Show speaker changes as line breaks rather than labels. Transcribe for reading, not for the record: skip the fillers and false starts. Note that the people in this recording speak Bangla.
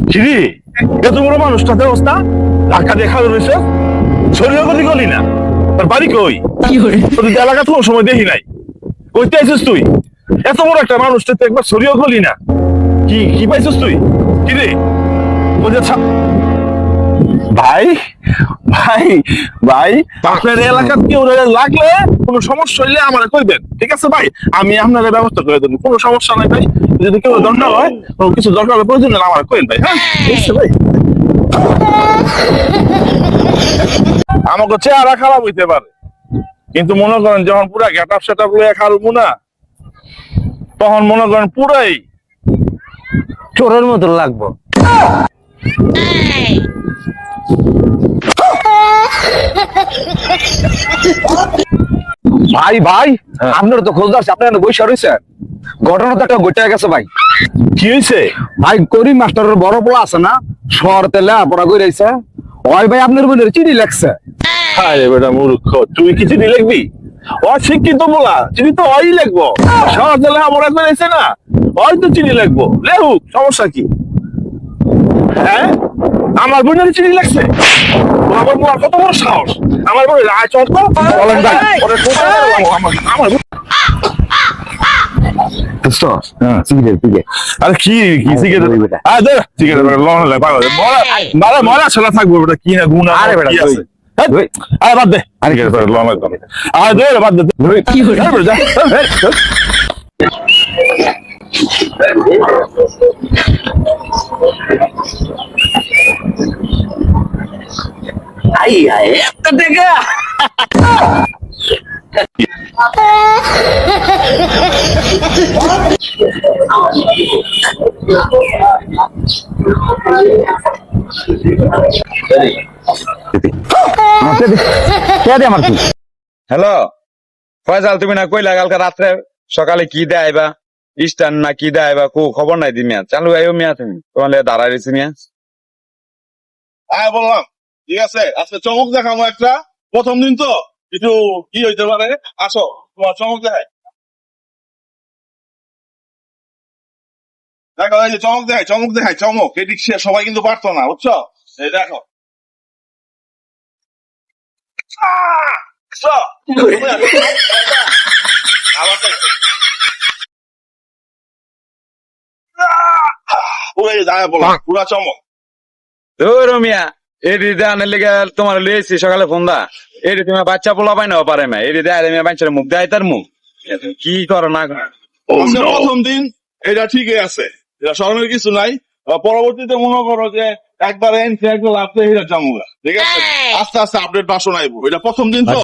কিরে এত বড় মানুষটাতে অবস্থা ধাক্কা দেখা রয়েছে শরীর গতি করলি না তোর বাড়ি কই তোর এলাকা তো সময় দেখি নাই কইতে আইছিস তুই এত বড় একটা মানুষটা তো একবার শরীর করলি না কি কি পাইছিস তুই কিরে বুঝেছ ভাই ভাই ভাই আপনার এলাকার কেউ লাগলে কোনো সমস্যা হইলে আমার কইবেন ঠিক আছে ভাই আমি আপনাদের ব্যবস্থা করে দেবো কোনো সমস্যা নাই ভাই যদি কেউ দরকার হয় কিছু দরকার হলে প্রয়োজন হলে আমার কইন ভাই হ্যাঁ ঠিক আছে ভাই আমাকে চেহারা খারাপ হইতে পারে কিন্তু মনে করেন যখন পুরা গেট আপ সেট আপ লইয়া খালবো না তখন মনে করেন পুরাই
চোরের মতো লাগবো। ভাই ভাই আপনার তো খোঁজ আছে আপনার বৈশা রয়েছেন ঘটনা তো একটা ঘটে গেছে ভাই।
কি হয়েছে
ভাই করিম মাস্টারের বড় পোলা আছে না শহর তেলে পড়া করে রয়েছে ওই ভাই আপনার বোনের চিঠি লেখছে।
আরে বেটা মূর্খ তুই কি চিঠি লিখবি অশিক্ষিত বলা চিঠি তো ওই লিখবো শহর জেলা আমার একবার এসে না ওই তো চিঠি লিখবো লেহুক সমস্যা কি হ্যাঁ আমার বোনের চিঠি লিখছে আমার বোন কত বড় সাহস আমার বোনের রায় চট বলেন ভাই আমার আরে কি কি সিগারেট আরে দে সিগারেট লন লে পাগল মরা মরা ছলা থাকবো বেটা কি না গুণ
আরে বেটা
আরে বাদ দে আরে কি লন লে আরে দে বাদ দে কি হলো আরে যা
আই আই একটা টাকা
হ্যালো ফয়সাল তুমি না কইলা কালকে রাত্রে সকালে কি দেয়বা ইস্টার্ন না কি দেয়বা কো খবর নাই দি মিয়া চালু আইও মিয়া তুমি তোমার দাঁড়ায় রয়েছি মিয়া।
আয় বললাম ঠিক আছে আজকে চমক দেখাবো একটা প্রথম দিন তো একটু কি হইতে পারে আসো তোমার চমক দেখাই দেখো এই যে চমক দেখাই চমক এটি সবাই কিন্তু পারতো না বুঝছো এই দেখো পুরা চমক
ধরো মিয়া এটি দেওয়ানের লেগে তোমার লইছি সকালে ফোন দা এটি তুমি বাচ্চা পোলা পাই না পারে না এটি দেয় মিয়া বাচ্চার মুখ দেয় তার মুখ কি করো না
প্রথম দিন এটা ঠিকই আছে এটা স্মরণের কিছু নাই পরবর্তীতে মনে করো যে একবার লাভতে হিরা চামুগা ঠিক আছে আস্তে আস্তে আপডেট বাসন আইবো এটা প্রথম দিন তো